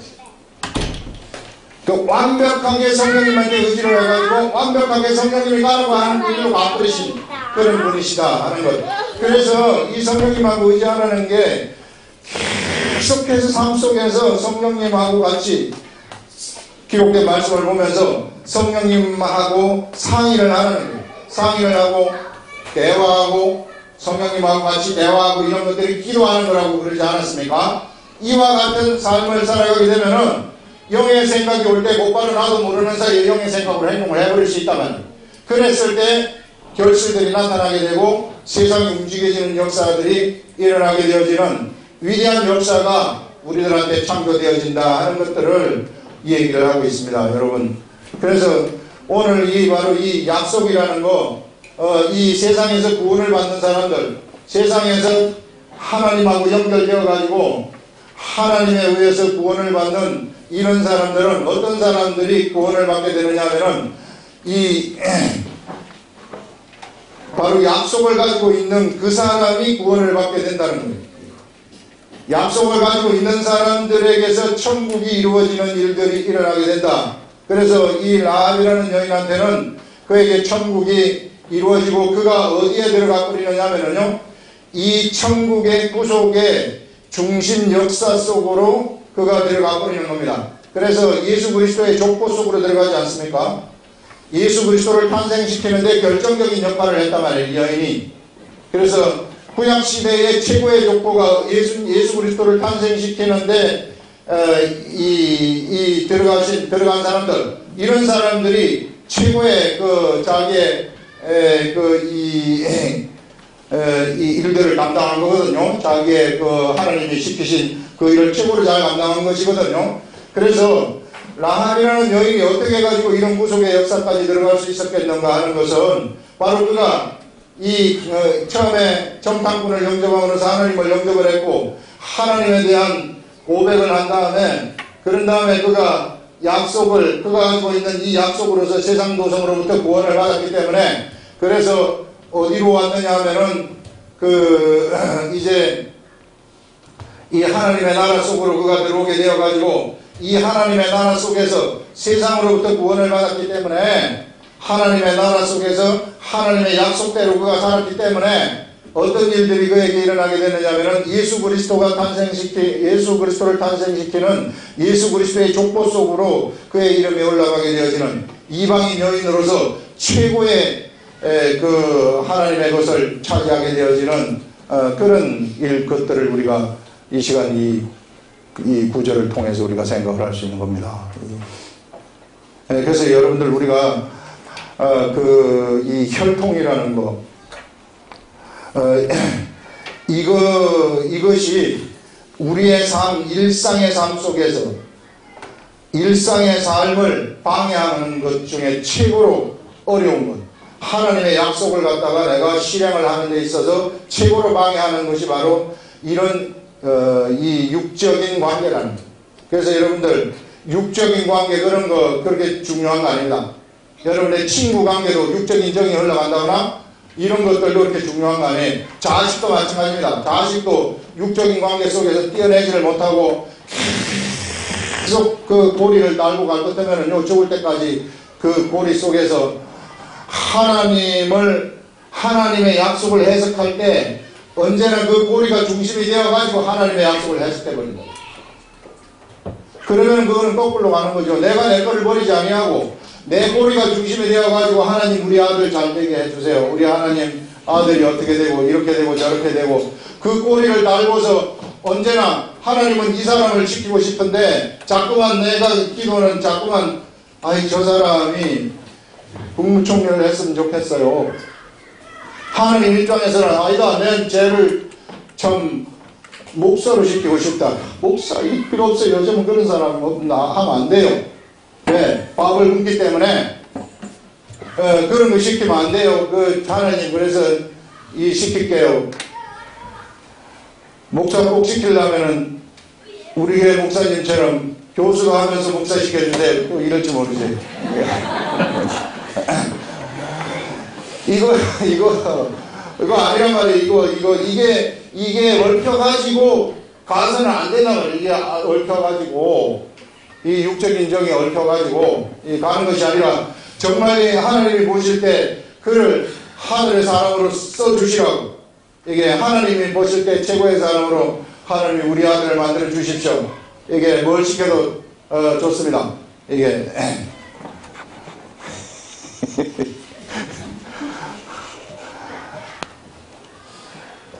그 완벽하게 성령님한테 의지를 해가지고 완벽하게 성령님이 가라고 하는 분으로 바꾸신 그런 분이시다 하는 것. 그래서 이 성령님하고 의지하라는 게 계속해서 삶 속에서 성령님하고 같이 기록된 말씀을 보면서 성령님하고 상의를 하는 거예요. 상의를 하고 대화하고 성령님하고 같이 대화하고 이런 것들이 기도하는 거라고 그러지 않았습니까? 이와 같은 삶을 살아가게 되면은 영의 생각이 올 때 곧바로 나도 모르는 사이에 영의 생각으로 행동을 해버릴 수 있다면, 그랬을 때 결실들이 나타나게 되고 세상이 움직여지는 역사들이 일어나게 되어지는 위대한 역사가 우리들한테 창조되어진다 하는 것들을 얘기를 하고 있습니다, 여러분. 그래서 오늘 바로 이 약속이라는 거, 이 세상에서 구원을 받는 사람들, 세상에서 하나님하고 연결되어 가지고 하나님에 의해서 구원을 받는 이런 사람들은 어떤 사람들이 구원을 받게 되느냐 하면은 바로 약속을 가지고 있는 그 사람이 구원을 받게 된다는 거예요. 약속을 가지고 있는 사람들에게서 천국이 이루어지는 일들이 일어나게 된다. 그래서 이 라합이라는 여인한테는 그에게 천국이 이루어지고 그가 어디에 들어가 버리느냐면요, 이 천국의 구속의 중심 역사 속으로 그가 들어가 버리는 겁니다. 그래서 예수 그리스도의 족보 속으로 들어가지 않습니까? 예수 그리스도를 탄생시키는데 결정적인 역할을 했단 말이에요, 이 여인이. 그래서 구약 시대의 최고의 족보가 예수 그리스도를 탄생시키는데 들어간 사람들, 이런 사람들이 최고의 자기의 이 일들을 감당한 거거든요. 자기의 하나님이 시키신 그 일을 최고로 잘 감당한 것이거든요. 그래서 라합이라는 여인이 어떻게 해가지고 이런 구속의 역사까지 들어갈 수 있었겠는가 하는 것은 바로 그가 처음에 정탐꾼을 영접함으로써 하나님을 영접을 했고 하나님에 대한 고백을 한 다음에, 그런 다음에 그가 가지고 있는 이 약속으로서 세상 도성으로부터 구원을 받았기 때문에, 그래서 어디로 왔느냐 하면은 이제 이 하나님의 나라 속으로 그가 들어오게 되어가지고 이 하나님의 나라 속에서 세상으로부터 구원을 받았기 때문에, 하나님의 나라 속에서 하나님의 약속대로 그가 살았기 때문에 어떤 일들이 그에게 일어나게 되느냐면은 예수 그리스도를 탄생시키는 예수 그리스도의 족보 속으로 그의 이름이 올라가게 되어지는 이방인 여인으로서 최고의 하나님의 것을 차지하게 되어지는 그런 것들을 우리가 이 시간 이 구절을 통해서 우리가 생각을 할 수 있는 겁니다. 그래서 여러분들 우리가 이 혈통이라는 거, 이것이 우리의 일상의 삶 속에서 일상의 삶을 방해하는 것 중에 최고로 어려운 것, 하나님의 약속을 갖다가 내가 실행을 하는 데 있어서 최고로 방해하는 것이 바로 이런 이 육적인 관계라는 거예요. 그래서 여러분들 육적인 관계 그런 거 그렇게 중요한 거 아닙니다. 여러분의 친구 관계도 육적인 정이 흘러간다거나 이런 것들도 그렇게 중요한 거 아니에요. 자식도 마찬가지입니다. 자식도 육적인 관계 속에서 뛰어내지를 못하고 계속 그 고리를 달고 갈 것 때문에는 죽을 때까지 그 고리 속에서 하나님의 약속을 해석할 때 언제나 그 고리가 중심이 되어가지고 하나님의 약속을 해석해버린다. 그러면 그거는 거꾸로 가는 거죠. 내가 내 거를 버리지 아니하고 내 고리가 중심이 되어가지고 하나님 우리 아들 잘 되게 해주세요. 우리 하나님 아들이 어떻게 되고 이렇게 되고 저렇게 되고 그 꼬리를 달고서 언제나 하나님은 이 사람을 지키고 싶은데 자꾸만 내가 기도는 자꾸만 저 사람이 국무총리를 했으면 좋겠어요. 하나님 입장에서는 아니다, 내 쟤를 참 목사로 시키고 싶다. 목사 이 필요 없어요. 요즘은 그런 사람 하면 안 돼요. 왜? 밥을 굶기 때문에 그런 거 시키면 안 돼요. 하나님 그래서 시킬게요. 목사 꼭 시키려면은 우리 교회 목사님처럼 교수가 하면서 목사 시켜주세요. 또 이럴지 모르지. 이거 아니란 말이에요. 이게 얽혀가지고 가서는 안 된단 말이에요. 이게 얽혀가지고, 이 육적인 정이 얽혀가지고, 가는 것이 아니라, 정말 하나님이 보실 때, 그를 하늘의 사람으로 써주시라고. 이게 하나님이 보실 때 최고의 사람으로 하나님이 우리 아들을 만들어 주십시오. 이게 뭘 시켜도, 좋습니다. 이게.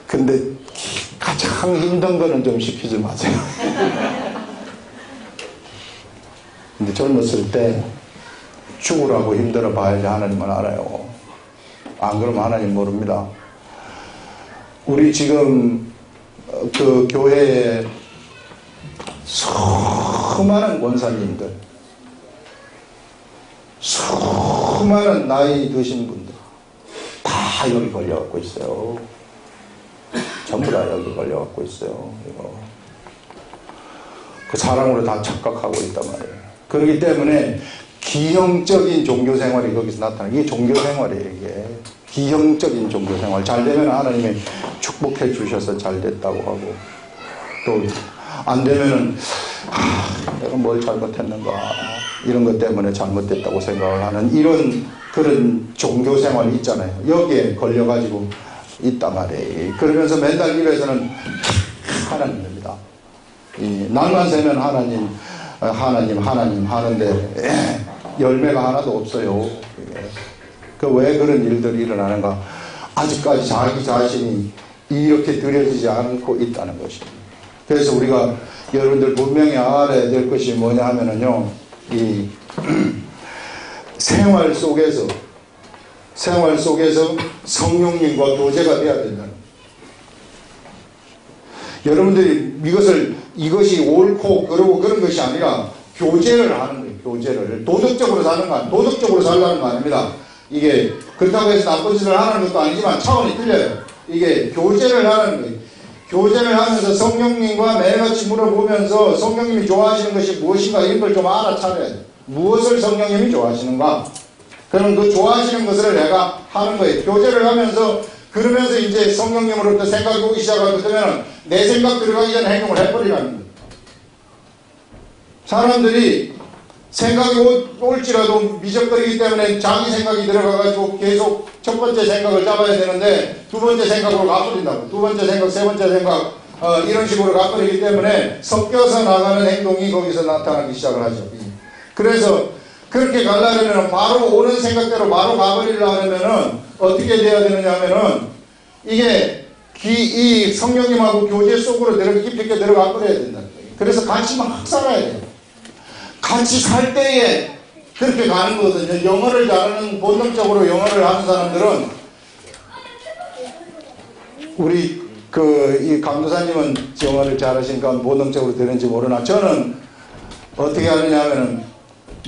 근데 가장 힘든 거는 좀 시키지 마세요. 근데 젊었을 때 죽으라고 힘들어 봐야지 하나님은 알아요. 안 그러면 하나님 모릅니다. 우리 지금 그 교회에 수많은 권사님들, 수많은 나이 드신 분들 다 여기 걸려갖고 있어요. 전부 다 여기 걸려갖고 있어요. 이거. 그 사랑으로 다 착각하고 있단 말이에요. 그렇기 때문에 기형적인 종교생활이 거기서 나타나요. 이게 종교생활이에요. 이게 기형적인 종교생활. 잘 되면 하나님이 축복해 주셔서 잘 됐다고 하고, 또 안 되면은 내가 뭘 잘못했는가, 이런 것 때문에 잘못됐다고 생각을 하는 이런 그런 종교생활이 있잖아요. 여기에 걸려가지고 있단 말이에요. 그러면서 맨날 입에서는 하나님입니다. 날만 새면 하나님 하는데 열매가 하나도 없어요. 왜 그런 일들이 일어나는가? 아직까지 자기 자신이 이렇게 들여지지 않고 있다는 것입니다. 그래서 우리가 여러분들 분명히 알아야 될 것이 뭐냐 하면은요, 이 생활 속에서 성령님과 교제가 돼야 된다는 거예요. 여러분들이 이것이 옳고 그러고 그런 것이 아니라 교제를 하는 거예요. 교제를. 도덕적으로 사는 거 아니에요. 도덕적으로 살라는 거 아닙니다. 이게 그렇다고 해서 나쁜 짓을 하는 것도 아니지만 차원이 틀려요. 이게 교제를 하는 거예요. 교제를 하면서 성령님과 매일같이 물어보면서 성령님이 좋아하시는 것이 무엇인가 이런 걸 좀 알아차려야 돼요. 무엇을 성령님이 좋아하시는가? 그럼 그 좋아하시는 것을 내가 하는 거예요. 교제를 하면서, 그러면서 이제 성령님으로부터 생각이 오기 시작하고, 그러면 내 생각 들어가기 전에 행동을 해버리라는 거예요. 사람들이 생각이 올지라도 미적거리기 때문에 자기 생각이 들어가가지고 계속 첫 번째 생각을 잡아야 되는데 두 번째 생각으로 가버린다고. 두 번째 생각, 세 번째 생각, 이런 식으로 가버리기 때문에 섞여서 나가는 행동이 거기서 나타나기 시작을 하죠. 그래서 그렇게 가려면 바로 오는 생각대로 바로 가버리려 하려면은 어떻게 돼야 되느냐 하면은 이게 이 성령님하고 교제 속으로 깊이 있게 들어가 버려야 된다. 그래서 같이 막 살아야 돼요. 같이 살 때에 그렇게 가는 거거든요. 영어를 잘하는, 본능적으로 영어를 하는 사람들은, 우리 이 강도사님은 영어를 잘하시니까 본능적으로 되는지 모르나, 저는 어떻게 하느냐 하면은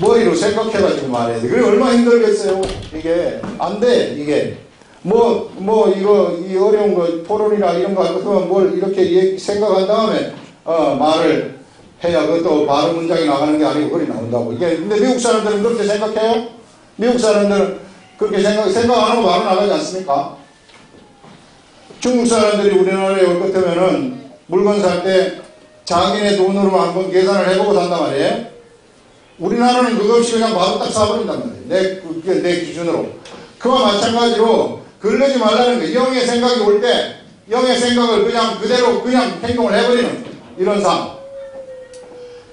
머리로 생각해가지고 말해야 돼. 그게 얼마나 힘들겠어요. 이게 안 돼. 이게 이 어려운 거 토론이나 이런 거 할 것도 뭘 이렇게 생각한 다음에 말을 해야 그것도 바로 문장이 나가는 게 아니고 그리 나온다고. 이게 근데 미국 사람들은 그렇게 생각해요? 미국 사람들은 그렇게 생각 안 하고 바로 나가지 않습니까? 중국 사람들이 우리나라에 올 것 같으면은 물건 살 때 자기네 돈으로 한번 계산을 해보고 산단 말이에요. 우리나라는 그거 없이 그냥 바로 딱 사버린단 말이에요. 내 기준으로. 그와 마찬가지로 그러지 말라는 거예요. 영의 생각이 올 때 영의 생각을 그냥 그대로 그냥 행동을 해버리는 이런 삶.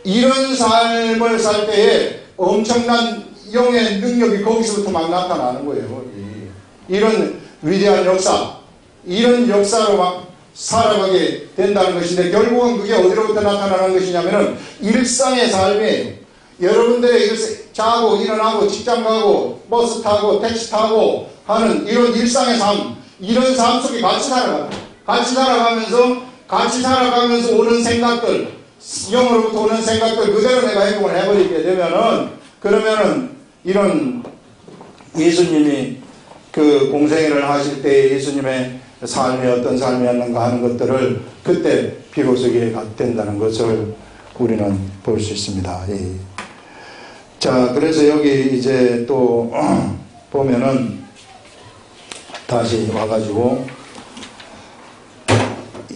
이런 삶을 살 때에 엄청난 영의 능력이 거기서부터 막 나타나는 거예요. 이런 위대한 역사, 이런 역사로 막 살아가게 된다는 것인데, 결국은 그게 어디로부터 나타나는 것이냐면은 일상의 삶이에요. 여러분들의 자고 일어나고 직장 가고 버스 타고 택시 타고 하는 이런 일상의 삶, 이런 삶 속에 같이 살아가면서 오는 생각들, 영으로부터 오는 생각들 그대로 내가 행동을 해버리게 되면은, 그러면은 이런 예수님이 그 공생애를 하실 때 예수님의 삶이 어떤 삶이었는가 하는 것들을 그때 비로소 이해가 된다는 것을 우리는 볼 수 있습니다. 예. 자, 그래서 여기 이제 또 보면은 다시 와가지고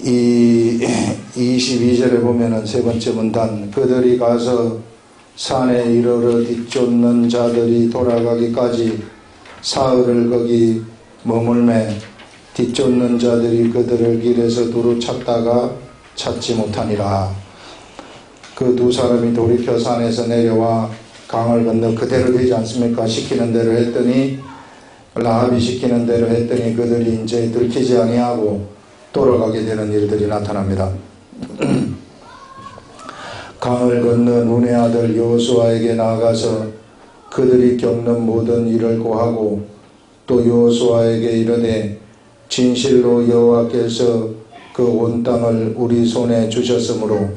이 22절에 보면은 세 번째 문단, 그들이 가서 산에 이르러 뒤쫓는 자들이 돌아가기까지 사흘을 거기 머물매 뒤쫓는 자들이 그들을 길에서 두루 찾다가 찾지 못하니라. 그 두 사람이 돌이켜 산에서 내려와 강을 건너 그대로 되지 않습니까? 시키는 대로 했더니, 라합이 시키는 대로 했더니 그들이 이제 들키지 아니하고 돌아가게 되는 일들이 나타납니다. 강을 건너 눈의 아들 여호수아에게 나아가서 그들이 겪는 모든 일을 고하고 또 여호수아에게 이르되 진실로 여호와께서 그 온 땅을 우리 손에 주셨으므로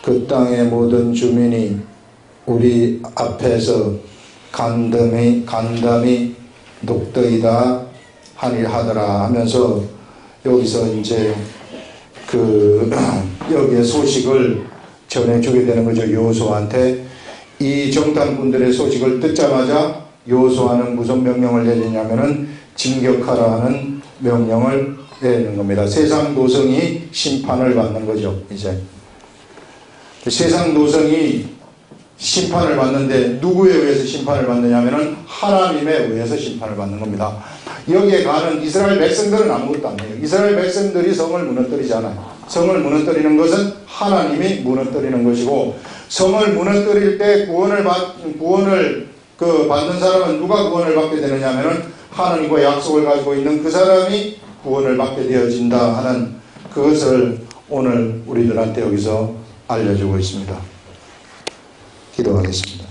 그 땅의 모든 주민이 우리 앞에서 간담이 녹더이다 하니하더라 하면서 여기서 이제 여기에 소식을 전해주게 되는 거죠. 여호수아한테. 이 정탐꾼들의 소식을 듣자마자 여호수아는 무슨 명령을 내리냐면은 진격하라 하는 명령을 내리는 겁니다. 세상 노성이 심판을 받는 거죠. 이제 세상 노성이 심판을 받는데 누구에 의해서 심판을 받느냐면은 하나님에 의해서 심판을 받는 겁니다. 여기에 가는 이스라엘 백성들은 아무것도 안 해요. 이스라엘 백성들이 성을 무너뜨리잖아요. 성을 무너뜨리는 것은 하나님이 무너뜨리는 것이고, 성을 무너뜨릴 때 구원을 받는 사람은 누가 구원을 받게 되느냐면은 하나님과 약속을 가지고 있는 그 사람이 구원을 받게 되어진다 하는 그것을 오늘 우리들한테 여기서 알려주고 있습니다. 기도하겠습니다.